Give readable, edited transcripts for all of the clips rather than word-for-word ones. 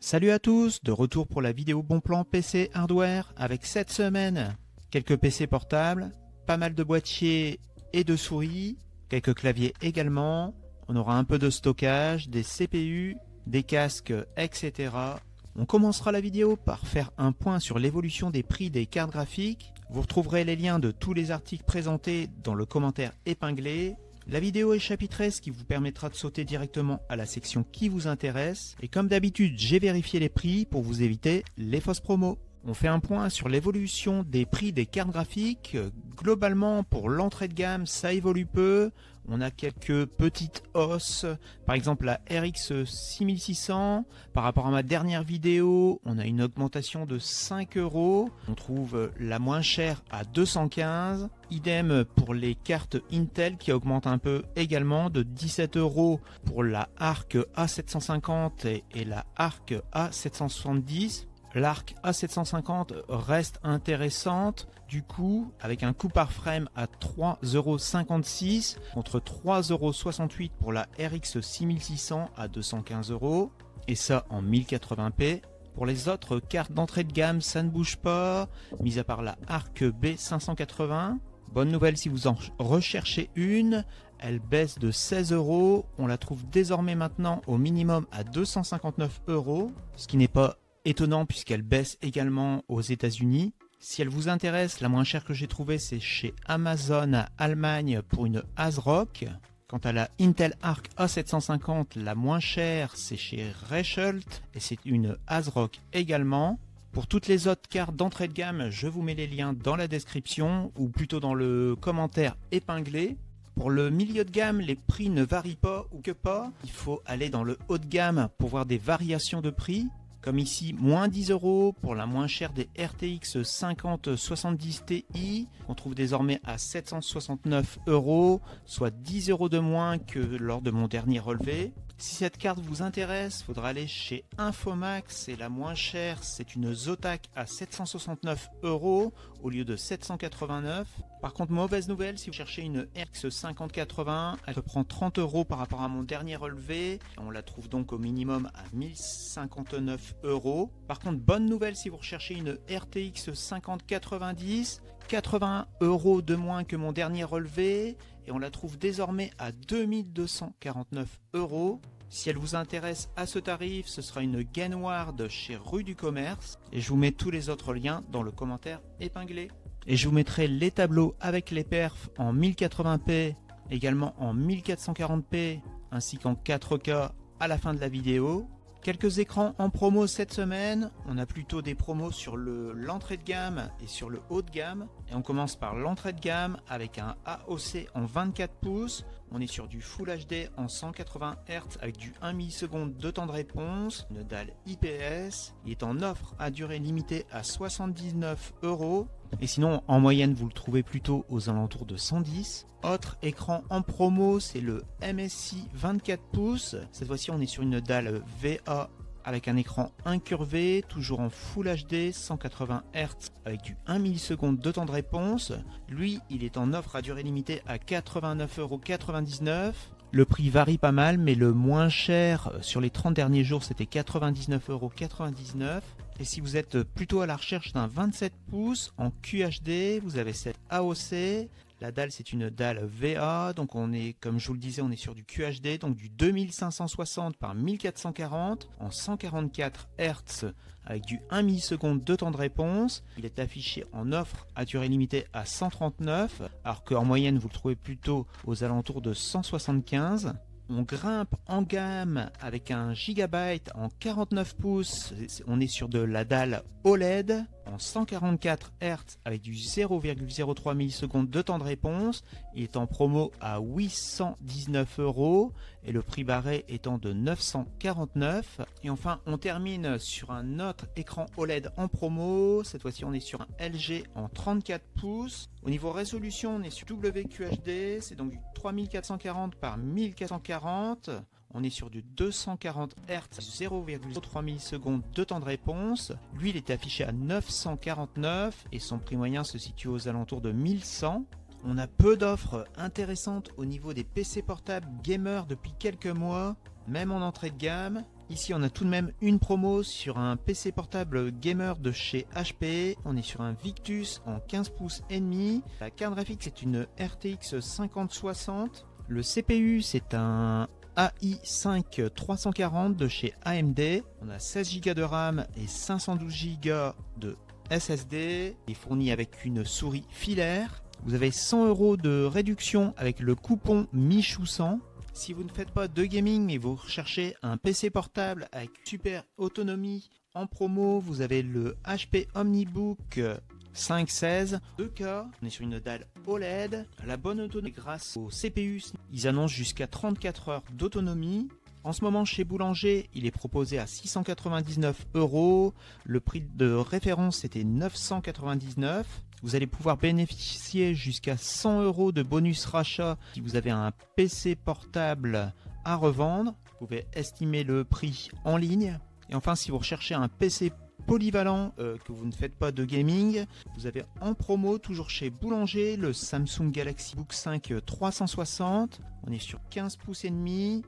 Salut à tous, de retour pour la vidéo Bon Plan PC Hardware avec cette semaine quelques PC portables, pas mal de boîtiers et de souris, quelques claviers également, on aura un peu de stockage, des CPU, des casques, etc. On commencera la vidéo par faire un point sur l'évolution des prix des cartes graphiques. Vous retrouverez les liens de tous les articles présentés dans le commentaire épinglé. La vidéo est chapitrée, ce qui vous permettra de sauter directement à la section qui vous intéresse. Et comme d'habitude, j'ai vérifié les prix pour vous éviter les fausses promos. On fait un point sur l'évolution des prix des cartes graphiques. Globalement, pour l'entrée de gamme, ça évolue peu. On a quelques petites hausses. Par exemple, la RX 6600. Par rapport à ma dernière vidéo, on a une augmentation de 5 €. On trouve la moins chère à 215. Idem pour les cartes Intel qui augmentent un peu également de 17 € pour la ARC A750 et la ARC A770. L'ARC A750 reste intéressante, du coup, avec un coût par frame à 3,56 € contre 3,68 € pour la RX 6600 à 215 €, et ça en 1080p. Pour les autres cartes d'entrée de gamme, ça ne bouge pas, mis à part la ARC B580. Bonne nouvelle si vous en recherchez une, elle baisse de 16 €, on la trouve désormais maintenant au minimum à 259 €, ce qui n'est pas étonnant puisqu'elle baisse également aux États-Unis. Si elle vous intéresse, la moins chère que j'ai trouvée c'est chez Amazon Allemagne pour une ASRock. Quant à la Intel Arc A750, la moins chère c'est chez Reichelt et c'est une ASRock également. Pour toutes les autres cartes d'entrée de gamme, je vous mets les liens dans la description ou plutôt dans le commentaire épinglé. Pour le milieu de gamme, les prix ne varient pas ou que pas. Il faut aller dans le haut de gamme pour voir des variations de prix. Comme ici, moins 10 € pour la moins chère des RTX 5070 Ti, qu'on trouve désormais à 769 €, soit 10 € de moins que lors de mon dernier relevé. Si cette carte vous intéresse, il faudra aller chez Infomax et la moins chère, c'est une Zotac à 769 € au lieu de 789. Par contre, mauvaise nouvelle, si vous cherchez une RX 5080, elle reprend 30 € par rapport à mon dernier relevé. On la trouve donc au minimum à 1059 €. Par contre, bonne nouvelle si vous recherchez une RTX 5090, 80 € de moins que mon dernier relevé. Et on la trouve désormais à 2249 €. Si elle vous intéresse à ce tarif, ce sera une Gainward chez Rue du Commerce. Et je vous mets tous les autres liens dans le commentaire épinglé. Et je vous mettrai les tableaux avec les perfs en 1080p, également en 1440p, ainsi qu'en 4K à la fin de la vidéo. Quelques écrans en promo cette semaine, on a plutôt des promos sur l'entrée de gamme et sur le haut de gamme. Et on commence par l'entrée de gamme avec un AOC en 24 pouces. On est sur du Full HD en 180 Hz avec du 1 milliseconde de temps de réponse, une dalle IPS. Il est en offre à durée limitée à 79 €. Et sinon, en moyenne, vous le trouvez plutôt aux alentours de 110. Autre écran en promo, c'est le MSI 24 pouces. Cette fois-ci, on est sur une dalle VA avec un écran incurvé, toujours en Full HD, 180 Hz avec du 1 milliseconde de temps de réponse. Lui, il est en offre à durée limitée à 89,99 €. Le prix varie pas mal, mais le moins cher sur les 30 derniers jours, c'était 99,99 €. Et si vous êtes plutôt à la recherche d'un 27 pouces en QHD, vous avez cette AOC. La dalle, c'est une dalle VA, donc on est, comme je vous le disais, on est sur du QHD, donc du 2560 par 1440 en 144 Hz avec du 1 milliseconde de temps de réponse. Il est affiché en offre à durée limitée à 139, alors qu'en moyenne, vous le trouvez plutôt aux alentours de 175. On grimpe en gamme avec un Gigabyte en 49 pouces, on est sur de la dalle OLED en 144 Hz avec du 0,03 millisecondes de temps de réponse. Il est en promo à 819 € et le prix barré étant de 949. Et enfin, on termine sur un autre écran OLED en promo. Cette fois-ci, on est sur un LG en 34 pouces. Au niveau résolution, on est sur WQHD, c'est donc du 3440 par 1440. On est sur du 240 Hz, 0,03 millisecondes de temps de réponse. Lui, il est affiché à 949 et son prix moyen se situe aux alentours de 1100. On a peu d'offres intéressantes au niveau des PC portables gamers depuis quelques mois, même en entrée de gamme. Ici on a tout de même une promo sur un PC portable gamer de chez HP. On est sur un Victus en 15 pouces et demi. La carte graphique c'est une RTX 5060. Le CPU c'est un AI5 340 de chez AMD. On a 16 Go de RAM et 512 Go de SSD. Il est fourni avec une souris filaire. Vous avez 100 € de réduction avec le coupon Michou100. Si vous ne faites pas de gaming mais vous recherchez un PC portable avec super autonomie en promo, vous avez le HP OmniBook 516 2K. On est sur une dalle OLED. La bonne autonomie grâce au CPU. Ils annoncent jusqu'à 34 heures d'autonomie. En ce moment chez Boulanger, il est proposé à 699 €. Le prix de référence était 999 €. Vous allez pouvoir bénéficier jusqu'à 100 € de bonus rachat si vous avez un PC portable à revendre. Vous pouvez estimer le prix en ligne. Et enfin, si vous recherchez un PC polyvalent, que vous ne faites pas de gaming, vous avez en promo toujours chez Boulanger le Samsung Galaxy Book 5 360. On est sur 15 pouces et demi.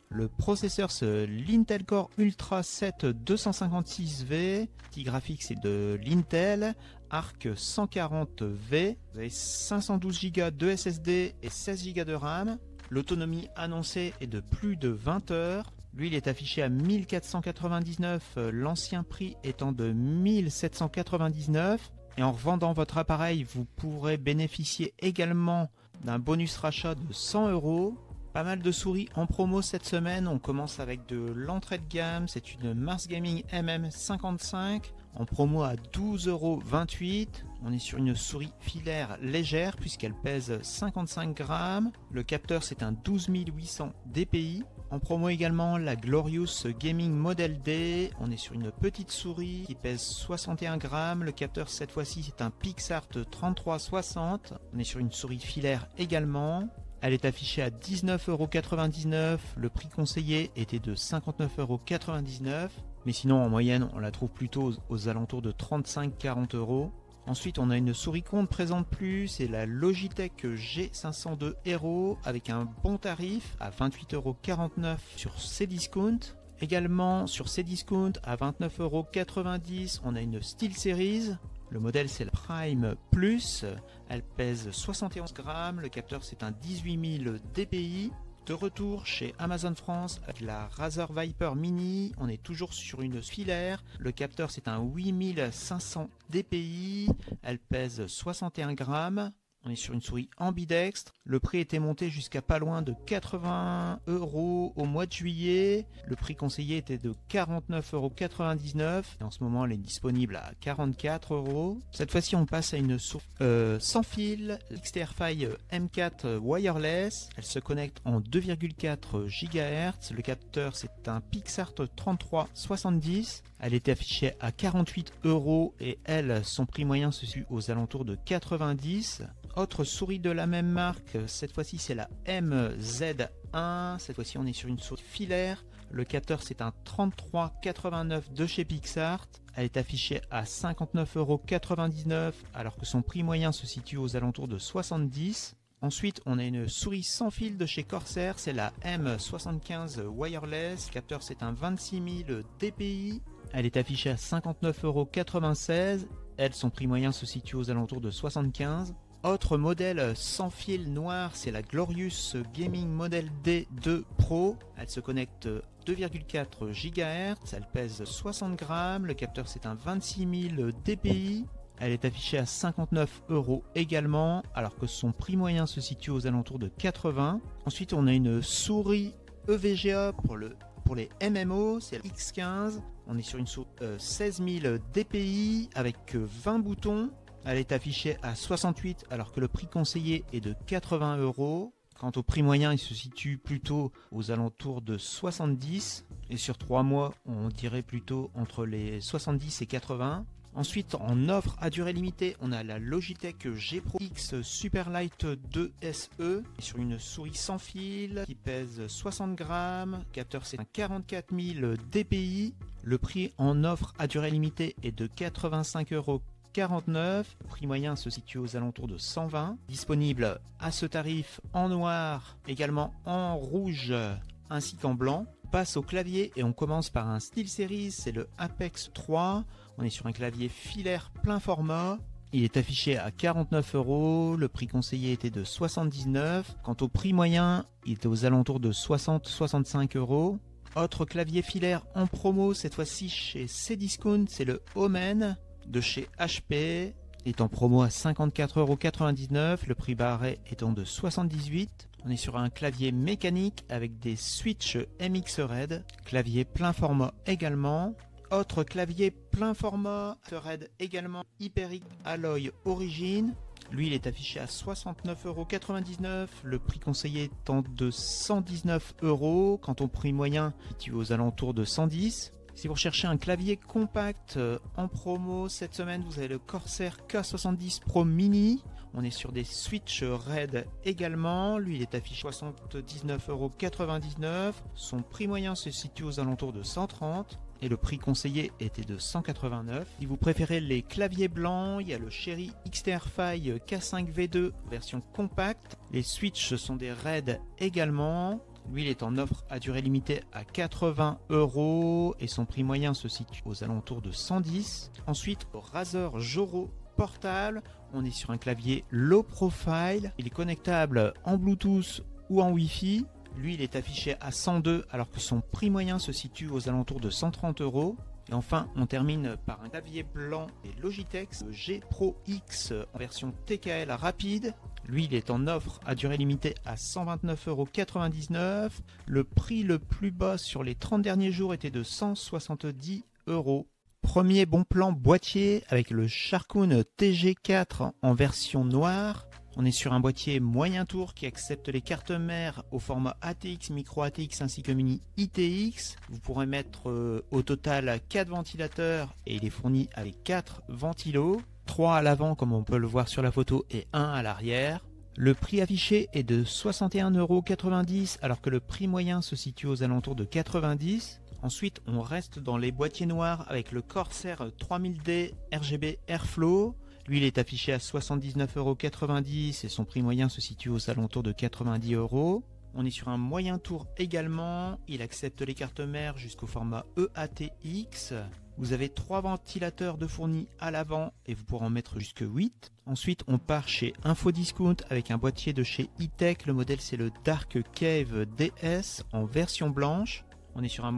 Le processeur c'est l'Intel Core Ultra 7 256V. Petit graphique c'est de l'Intel Arc 140V. Vous avez 512 Go de SSD et 16 Go de RAM. L'autonomie annoncée est de plus de 20 heures. Lui il est affiché à 1499, l'ancien prix étant de 1799. Et en revendant votre appareil vous pourrez bénéficier également d'un bonus rachat de 100 €. Pas mal de souris en promo cette semaine. On commence avec de l'entrée de gamme. C'est une Mars Gaming MM55 en promo à 12,28 €. On est sur une souris filaire légère puisqu'elle pèse 55 grammes. Le capteur c'est un 12800 dpi. En promo également la Glorious Gaming Model D. On est sur une petite souris qui pèse 61 grammes. Le capteur cette fois-ci c'est un PixArt 3360. On est sur une souris filaire également. Elle est affichée à 19,99 €. Le prix conseillé était de 59,99 €. Mais sinon, en moyenne, on la trouve plutôt aux alentours de 35-40 €. Ensuite, on a une souris qu'on ne présente plus. C'est la Logitech G502 Hero avec un bon tarif à 28,49 € sur Cdiscount. Également, sur Cdiscount, à 29,90 €, on a une SteelSeries. Le modèle c'est la Prime Plus, elle pèse 71 grammes, le capteur c'est un 18000 dpi. De retour chez Amazon France avec la Razer Viper Mini, on est toujours sur une filaire, le capteur c'est un 8500 dpi, elle pèse 61 grammes. On est sur une souris ambidextre. Le prix était monté jusqu'à pas loin de 80 € au mois de juillet. Le prix conseillé était de 49,99 €. Et en ce moment, elle est disponible à 44 €. Cette fois-ci, on passe à une souris sans fil, XTRFi M4 wireless. Elle se connecte en 2,4 GHz. Le capteur, c'est un PixArt 3370. Elle était affichée à 48 € et elle, son prix moyen se situe aux alentours de 90. Autre souris de la même marque, cette fois-ci c'est la MZ1. Cette fois-ci on est sur une souris filaire. Le capteur c'est un 3389 de chez PixArt. Elle est affichée à 59,99 € alors que son prix moyen se situe aux alentours de 70. Ensuite, on a une souris sans fil de chez Corsair, c'est la M75 wireless. Le capteur c'est un 26000 dpi. Elle est affichée à 59,96 €. Elle, son prix moyen se situe aux alentours de 75. Autre modèle sans fil noir, c'est la Glorious Gaming Model D2 Pro. Elle se connecte 2,4 GHz, elle pèse 60 grammes, le capteur c'est un 26000 dpi. Elle est affichée à 59 € également, alors que son prix moyen se situe aux alentours de 80. Ensuite, on a une souris EVGA pour les MMO, c'est la X15. On est sur une souris 16000 dpi avec 20 boutons. Elle est affichée à 68 alors que le prix conseillé est de 80 €. Quant au prix moyen, il se situe plutôt aux alentours de 70. Et sur 3 mois, on dirait plutôt entre les 70 et 80. Ensuite, en offre à durée limitée, on a la Logitech G Pro X Superlight 2 SE sur une souris sans fil qui pèse 60 grammes. Capteur c'est un 44000 dpi. Le prix en offre à durée limitée est de 85,49 €. Le prix moyen se situe aux alentours de 120. Disponible à ce tarif en noir, également en rouge ainsi qu'en blanc. passe au clavier et on commence par un SteelSeries, c'est le Apex 3. On est sur un clavier filaire plein format. Il est affiché à 49 €, le prix conseillé était de 79 €. Quant au prix moyen, il était aux alentours de 60-65 €. Autre clavier filaire en promo, cette fois-ci chez Cdiscount, c'est le Omen de chez HP. Il est en promo à 54,99 €, le prix barré étant de 78 €. On est sur un clavier mécanique avec des switches MX Red, clavier plein format également. Autre clavier plein format, Red également, Hyperic Alloy Origin. Lui, il est affiché à 69,99 €, le prix conseillé étant de 119 €, quant au prix moyen, il est aux alentours de 110 €. Si vous recherchez un clavier compact en promo, cette semaine, vous avez le Corsair K70 Pro Mini. On est sur des switches Red également. Lui, il est affiché 79,99 €. Son prix moyen se situe aux alentours de 130 € et le prix conseillé était de 189 €. Si vous préférez les claviers blancs, il y a le Cherry XTR-Fi K5V2 version compacte. Les switches sont des Red également. Lui, il est en offre à durée limitée à 80 € et son prix moyen se situe aux alentours de 110 €. Ensuite, au Razer Joro portable, on est sur un clavier low profile. Il est connectable en Bluetooth ou en Wi-Fi. Lui, il est affiché à 102 alors que son prix moyen se situe aux alentours de 130 €. Et enfin, on termine par un clavier blanc et Logitech, le G Pro X en version TKL rapide. Lui, il est en offre à durée limitée à 129,99 €. Le prix le plus bas sur les 30 derniers jours était de 170 €. Premier bon plan boîtier avec le Sharkoon TG4 en version noire. On est sur un boîtier moyen tour qui accepte les cartes mères au format ATX, micro ATX ainsi que mini ITX. Vous pourrez mettre au total 4 ventilateurs et il est fourni avec 4 ventilos. 3 à l'avant comme on peut le voir sur la photo et 1 à l'arrière. Le prix affiché est de 61,90 € alors que le prix moyen se situe aux alentours de 90 €. Ensuite, on reste dans les boîtiers noirs avec le Corsair 3000D RGB Airflow. Lui, il est affiché à 79,90 € et son prix moyen se situe aux alentours de 90 €. On est sur un moyen tour également. Il accepte les cartes mères jusqu'au format EATX. Vous avez 3 ventilateurs de fournis à l'avant et vous pourrez en mettre jusque 8. Ensuite, on part chez Infodiscount avec un boîtier de chez E-Tech. Le modèle, c'est le Dark Cave DS en version blanche. On est sur un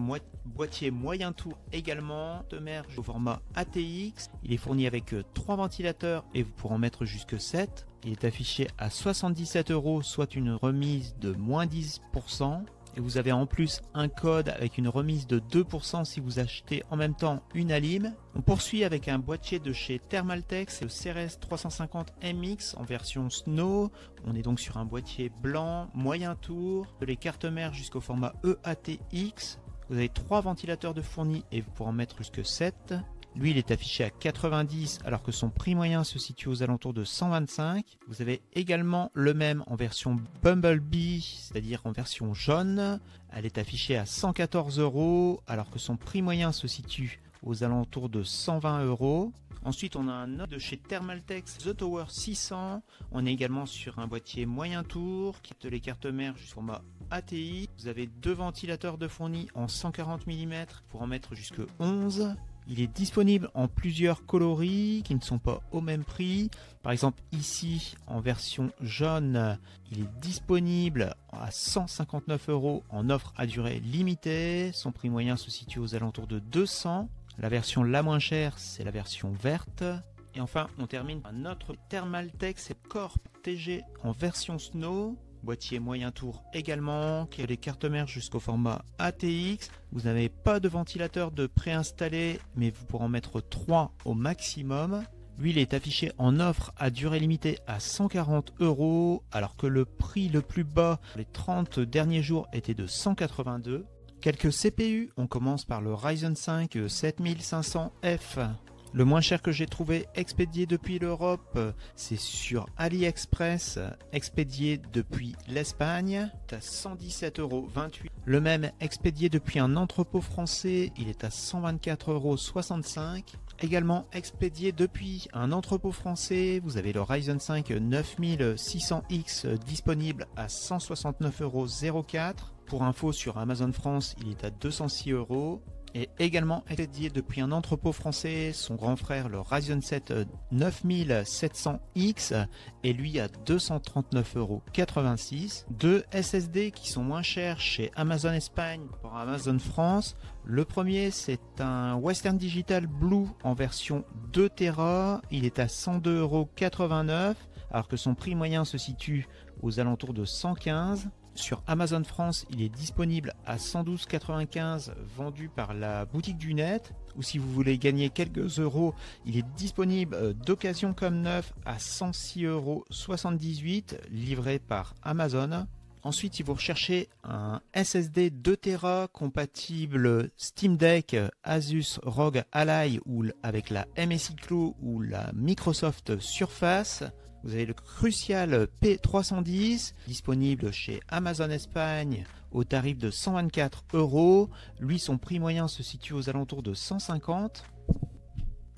boîtier moyen tour également, de mer au format ATX. Il est fourni avec 3 ventilateurs et vous pourrez en mettre jusque 7. Il est affiché à 77 €, soit une remise de moins 10%. Et vous avez en plus un code avec une remise de 2% si vous achetez en même temps une Alim. On poursuit avec un boîtier de chez Thermaltake, c'est le Ceres 350 MX en version Snow. On est donc sur un boîtier blanc, moyen tour, de les cartes mères jusqu'au format EATX. Vous avez 3 ventilateurs de fournis et vous pourrez en mettre jusque 7. Lui, il est affiché à 90 alors que son prix moyen se situe aux alentours de 125. Vous avez également le même en version Bumblebee, c'est-à-dire en version jaune. Elle est affichée à 114 € alors que son prix moyen se situe aux alentours de 120 €. Ensuite, on a un autre de chez Thermaltake, The Tower 600. On est également sur un boîtier moyen tour qui a les cartes mères jusqu'au format ATI. Vous avez 2 ventilateurs de fournis en 140 mm pour en mettre jusque 11. Il est disponible en plusieurs coloris qui ne sont pas au même prix. Par exemple ici en version jaune, il est disponible à 159 € en offre à durée limitée. Son prix moyen se situe aux alentours de 200. La version la moins chère, c'est la version verte. Et enfin, on termine par notre Thermaltake, c'est Corp TG en version Snow. Boîtier moyen tour également, qui a les cartes mères jusqu'au format ATX. Vous n'avez pas de ventilateur de préinstallé, mais vous pourrez en mettre 3 au maximum. Lui, il est affiché en offre à durée limitée à 140 €, alors que le prix le plus bas les 30 derniers jours était de 182 €. Quelques CPU, on commence par le Ryzen 5 7500F. Le moins cher que j'ai trouvé expédié depuis l'Europe, c'est sur AliExpress, expédié depuis l'Espagne, à 117,28 €. Le même expédié depuis un entrepôt français, il est à 124,65 €. Également expédié depuis un entrepôt français, vous avez le Ryzen 5 9600X disponible à 169,04 €. Pour info, sur Amazon France, il est à 206 €. Et également expédié depuis un entrepôt français, son grand frère, le Ryzen 7 9700X, est lui à 239,86 €. Deux SSD qui sont moins chers chez Amazon Espagne pour Amazon France. Le premier, c'est un Western Digital Blue en version 2 Tera. Il est à 102,89 €, alors que son prix moyen se situe aux alentours de 115 €. Sur Amazon France, il est disponible à 112,95 €, vendu par la boutique du net. Ou si vous voulez gagner quelques euros, il est disponible d'occasion comme neuf à 106,78 €, livré par Amazon. Ensuite, si vous recherchez un SSD 2 Tera compatible Steam Deck, Asus ROG Ally ou avec la MSI Cloud ou la Microsoft Surface, vous avez le Crucial P310, disponible chez Amazon Espagne au tarif de 124 €. Lui, son prix moyen se situe aux alentours de 150 €.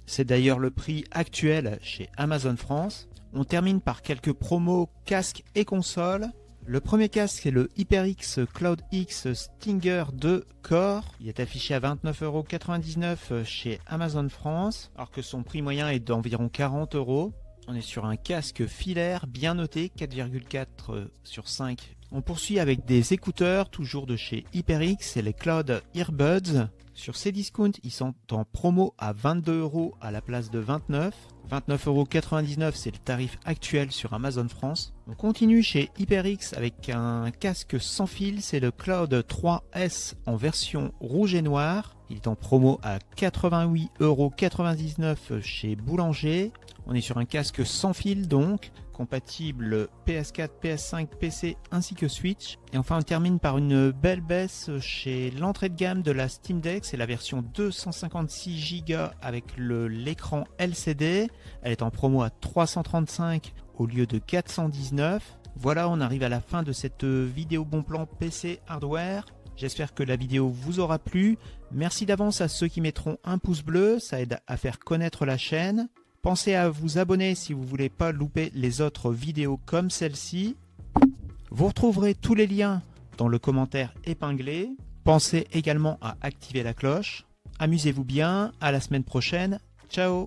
C'est d'ailleurs le prix actuel chez Amazon France. On termine par quelques promos casques et consoles. Le premier casque, c'est le HyperX Cloud X Stinger 2 Core. Il est affiché à 29,99 € chez Amazon France, alors que son prix moyen est d'environ 40 €. On est sur un casque filaire bien noté, 4,4 sur 5. On poursuit avec des écouteurs, toujours de chez HyperX, c'est les Cloud Earbuds. Sur Cdiscount, ils sont en promo à 22 € à la place de 29. 29,99 € c'est le tarif actuel sur Amazon France. On continue chez HyperX avec un casque sans fil, c'est le Cloud 3S en version rouge et noir. Il est en promo à 88,99 € chez Boulanger. On est sur un casque sans fil donc, compatible PS4, PS5, PC ainsi que Switch. Et enfin on termine par une belle baisse chez l'entrée de gamme de la Steam Deck, c'est la version 256 Go avec l'écran LCD. Elle est en promo à 335 au lieu de 419. Voilà, on arrive à la fin de cette vidéo bon plan PC hardware. J'espère que la vidéo vous aura plu. Merci d'avance à ceux qui mettront un pouce bleu, ça aide à faire connaître la chaîne. Pensez à vous abonner si vous ne voulez pas louper les autres vidéos comme celle-ci. Vous retrouverez tous les liens dans le commentaire épinglé. Pensez également à activer la cloche. Amusez-vous bien, à la semaine prochaine. Ciao!